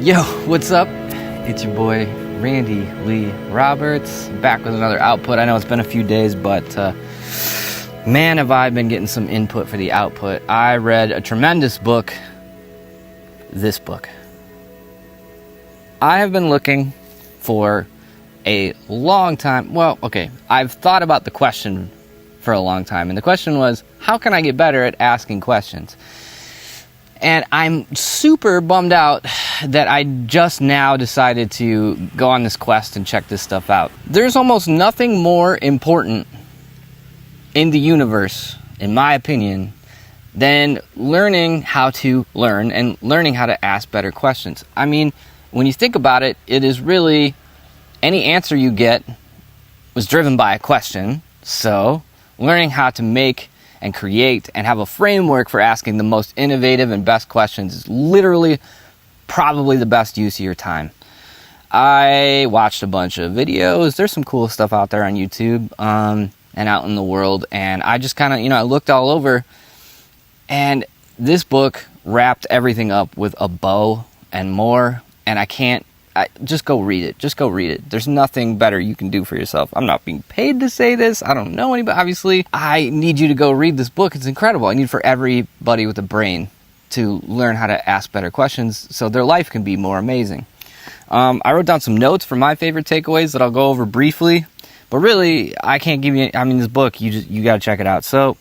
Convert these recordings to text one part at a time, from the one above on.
Yo, what's up? It's your boy Randy Lee Roberts, back with another output. I know it's been a few days, but man, have I been getting some input for the output. I read a tremendous book, this book. I have been looking for a long time. Well, okay, I've thought about the question for a long time, and the question was, how can I get better at asking questions? And I'm super bummed out that I just now decided to go on this quest and check this stuff out. There's almost nothing more important in the universe, in my opinion, than learning how to learn and learning how to ask better questions. I mean, when you think about it, it is really any answer you get was driven by a question. So learning how to make and create and have a framework for asking the most innovative and best questions is literally probably the best use of your time. I watched a bunch of videos. There's some cool stuff out there on YouTube and out in the world, and I just kind of, I looked all over, and this book wrapped everything up with a bow and more, and just go read it. Just go read it. There's nothing better you can do for yourself. I'm not being paid to say this. I don't know anybody. Obviously, I need you to go read this book. It's incredible. I need for everybody with a brain to learn how to ask better questions so their life can be more amazing. I wrote down some notes for my favorite takeaways that I'll go over briefly. But really, I can't give you... this book, you got to check it out. So,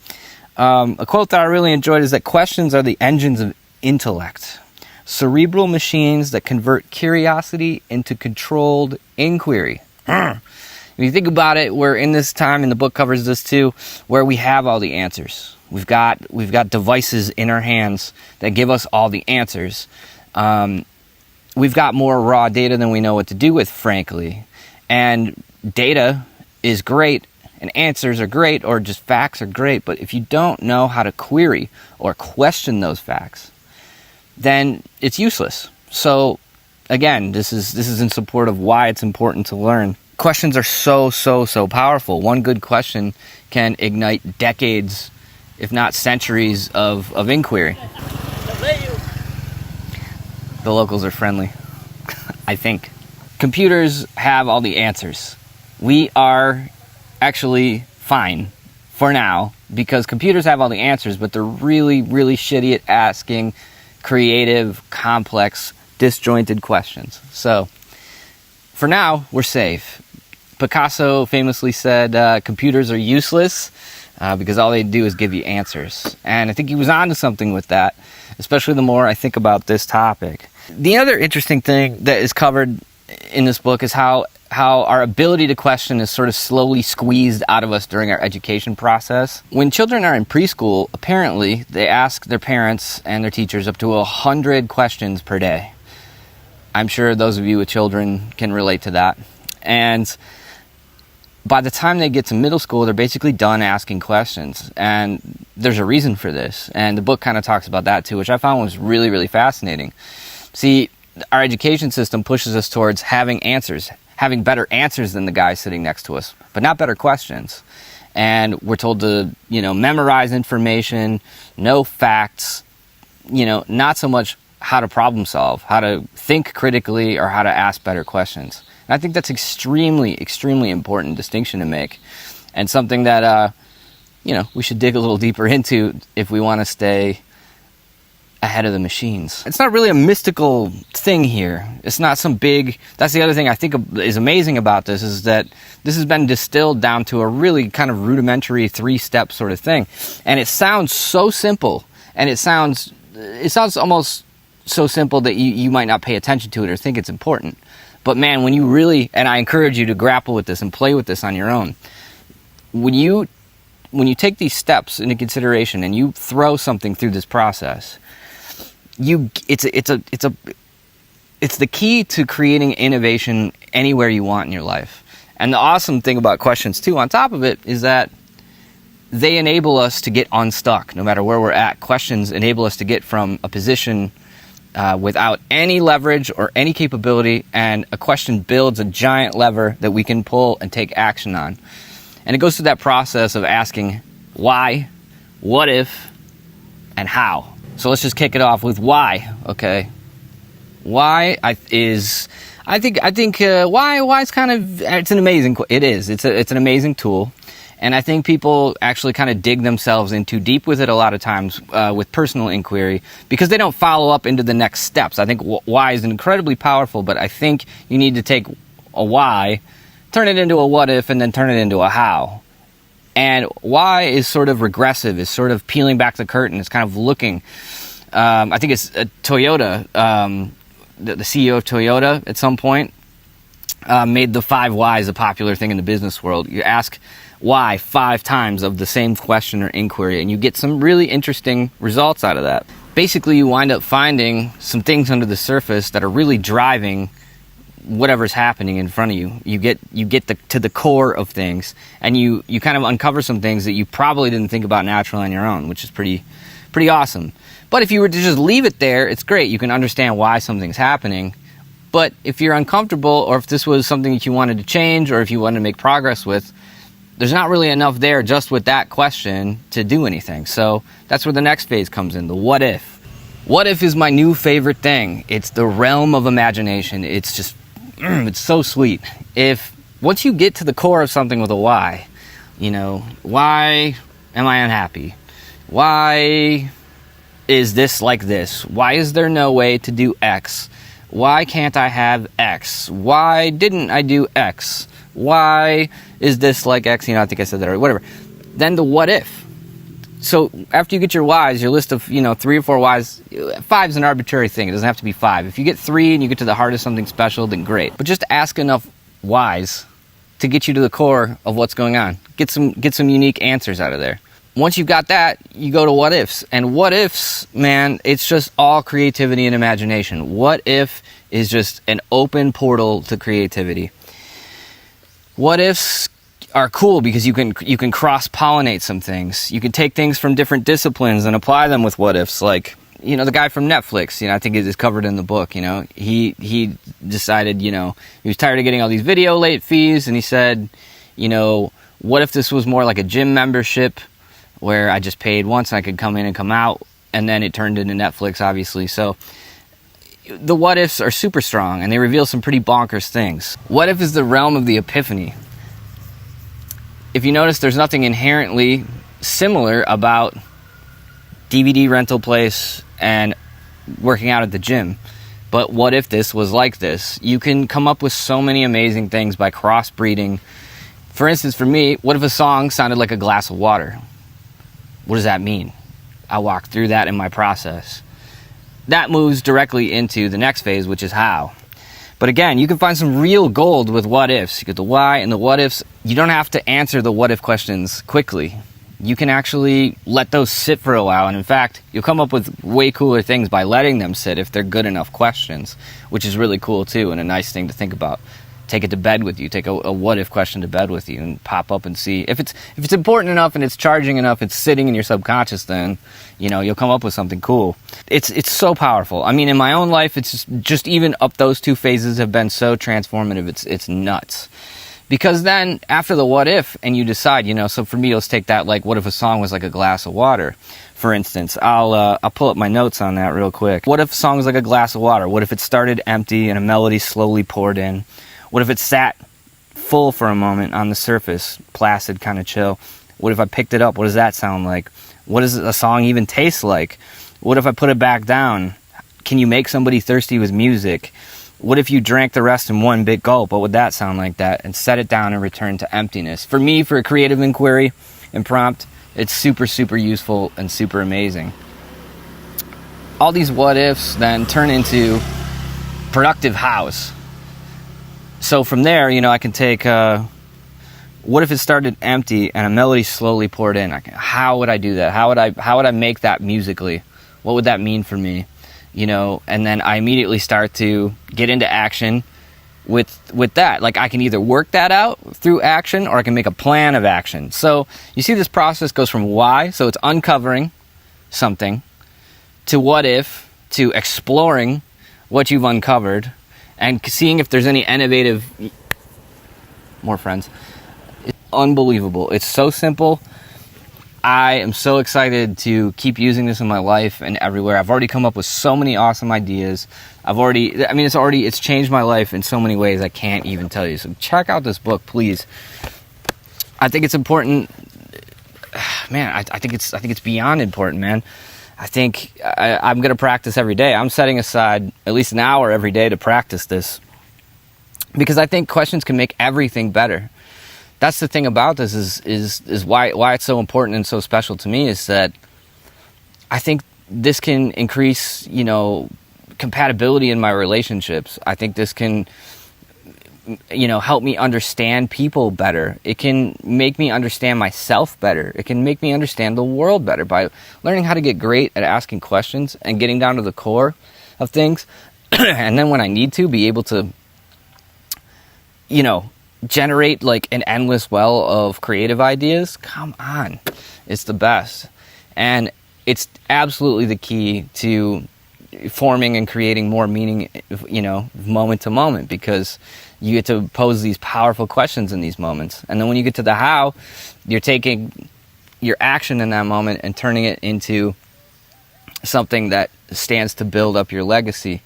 a quote that I really enjoyed is that questions are the engines of intellect. Cerebral machines that convert curiosity into controlled inquiry. If you think about it, we're in this time, and the book covers this too, where we have all the answers. We've got devices in our hands that give us all the answers. We've got more raw data than we know what to do with, frankly. And data is great, and answers are great, or just facts are great. But if you don't know how to query or question those facts, then it's useless. So again, this is in support of why it's important to learn. Questions are so powerful. One good question can ignite decades, if not centuries, of inquiry. The locals are friendly, I think. Computers have all the answers. We are actually fine for now because computers have all the answers, but they're really shitty at asking creative, complex, disjointed questions. So, for now, we're safe. Picasso famously said computers are useless because all they do is give you answers. And I think he was onto something with that, especially the more I think about this topic. The other interesting thing that is covered in this book is how our ability to question is sort of slowly squeezed out of us during our education process. When children are in preschool, apparently they ask their parents and their teachers up to 100 questions per day. I'm sure those of you with children can relate to that. And by the time they get to middle school, they're basically done asking questions. And there's a reason for this. And the book kind of talks about that too, which I found was really fascinating. See, our education system pushes us towards having answers, having better answers than the guy sitting next to us, but not better questions. And we're told to, memorize information, know facts, not so much how to problem solve, how to think critically, or how to ask better questions. And I think that's extremely important distinction to make, and something that, we should dig a little deeper into if we want to stay ahead of the machines. It's not really a mystical thing here. It's not some big... That's the other thing I think is amazing about this, is that this has been distilled down to a really kind of rudimentary 3-step sort of thing. And it sounds so simple, and it sounds almost so simple that you might not pay attention to it or think it's important. But man, when you really... And I encourage you to grapple with this and play with this on your own. When you take these steps into consideration and you throw something through this process, it's the key to creating innovation anywhere you want in your life. And the awesome thing about questions too, on top of it, is that they enable us to get unstuck no matter where we're at. Questions enable us to get from a position without any leverage or any capability, and a question builds a giant lever that we can pull and take action on. And it goes through that process of asking why, what if, and how. So let's just kick it off with why, okay? Why I think why is kind of, it's an amazing, it is, it's an amazing tool. And I think people actually kind of dig themselves in too deep with it a lot of times with personal inquiry, because they don't follow up into the next steps. I think why is incredibly powerful, but I think you need to take a why, turn it into a what if, and then turn it into a how. And why is sort of regressive, is sort of peeling back the curtain. It's kind of looking, I think it's Toyota, the CEO of Toyota at some point made the 5 whys a popular thing in the business world. You ask why 5 times of the same question or inquiry, and you get some really interesting results out of that. Basically, you wind up finding some things under the surface that are really driving whatever's happening in front of you. You get to the core of things, and you kind of uncover some things that you probably didn't think about naturally on your own, which is pretty awesome. But if you were to just leave it there, it's great. You can understand why something's happening. But if you're uncomfortable, or if this was something that you wanted to change, or if you wanted to make progress with, there's not really enough there just with that question to do anything. So that's where the next phase comes in, the what if. What if is my new favorite thing. It's the realm of imagination. It's just, it's so sweet. Once you get to the core of something with a why, why am I unhappy? Why is this like this? Why is there no way to do X? Why can't I have X? Why didn't I do X? Why is this like X? I think I said that already, whatever. Then the what if. So after you get your whys, your list of, 3 or 4 whys, 5 is an arbitrary thing. It doesn't have to be 5. If you get 3 and you get to the heart of something special, then great. But just ask enough whys to get you to the core of what's going on. Get some unique answers out of there. Once you've got that, you go to what ifs. And what ifs, man, it's just all creativity and imagination. What if is just an open portal to creativity. What ifs are cool because you can cross-pollinate some things. You can take things from different disciplines and apply them with what ifs. Like, the guy from Netflix, I think it is covered in the book, he decided, he was tired of getting all these video late fees, and he said, what if this was more like a gym membership where I just paid once and I could come in and come out, and then it turned into Netflix, obviously. So the what ifs are super strong, and they reveal some pretty bonkers things. What if is the realm of the epiphany. If you notice, there's nothing inherently similar about DVD rental place and working out at the gym. But what if this was like this? You can come up with so many amazing things by crossbreeding. For instance, for me, what if a song sounded like a glass of water? What does that mean? I walk through that in my process. That moves directly into the next phase, which is how. But again, you can find some real gold with what ifs. You get the why and the what ifs. You don't have to answer the what if questions quickly. You can actually let those sit for a while. And in fact, you'll come up with way cooler things by letting them sit if they're good enough questions, which is really cool too, and a nice thing to think about. Take it to bed with you. Take a what if question to bed with you and pop up and see. If it's important enough and it's charging enough, it's sitting in your subconscious, then you'll come up with something cool. It's so powerful. I mean, in my own life, it's just even up those two phases have been so transformative. It's nuts. Because then after the what if, and you decide, so for me, let's take that, like, what if a song was like a glass of water, for instance. I'll pull up my notes on that real quick. What if a song was like a glass of water? What if it started empty and a melody slowly poured in? What if it sat full for a moment on the surface, placid, kind of chill? What if I picked it up? What does that sound like? What does a song even taste like? What if I put it back down? Can you make somebody thirsty with music? What if you drank the rest in one big gulp? What would that sound like that? And set it down and return to emptiness. For me, for a creative inquiry and prompt, it's super, super useful and super amazing. All these what ifs then turn into productive hows. So from there, I can take, what if it started empty and a melody slowly poured in? How would I do that? How would I make that musically? What would that mean for me? And then I immediately start to get into action with that. Like, I can either work that out through action, or I can make a plan of action. So you see, this process goes from why, so it's uncovering something, to what if, to exploring what you've uncovered, and seeing if there's any innovative, more friends. It's unbelievable. It's so simple. I am so excited to keep using this in my life and everywhere. I've already come up with so many awesome ideas. It's changed my life in so many ways I can't even tell you. So check out this book, please. I think it's important, man. I think it's beyond important, man. I think I'm going to practice every day. I'm setting aside at least an hour every day to practice this, because I think questions can make everything better. That's the thing about this is why it's so important and so special to me, is that I think this can increase, compatibility in my relationships. I think this can, help me understand people better. It can make me understand myself better. It can make me understand the world better by learning how to get great at asking questions and getting down to the core of things. And then when I need to, be able to, generate like an endless well of creative ideas. Come on. It's the best. And it's absolutely the key to forming and creating more meaning, moment to moment, because you get to pose these powerful questions in these moments. And then when you get to the how, you're taking your action in that moment and turning it into something that stands to build up your legacy.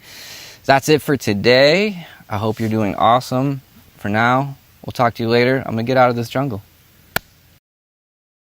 That's it for today. I hope you're doing awesome. For now, we'll talk to you later. I'm going to get out of this jungle.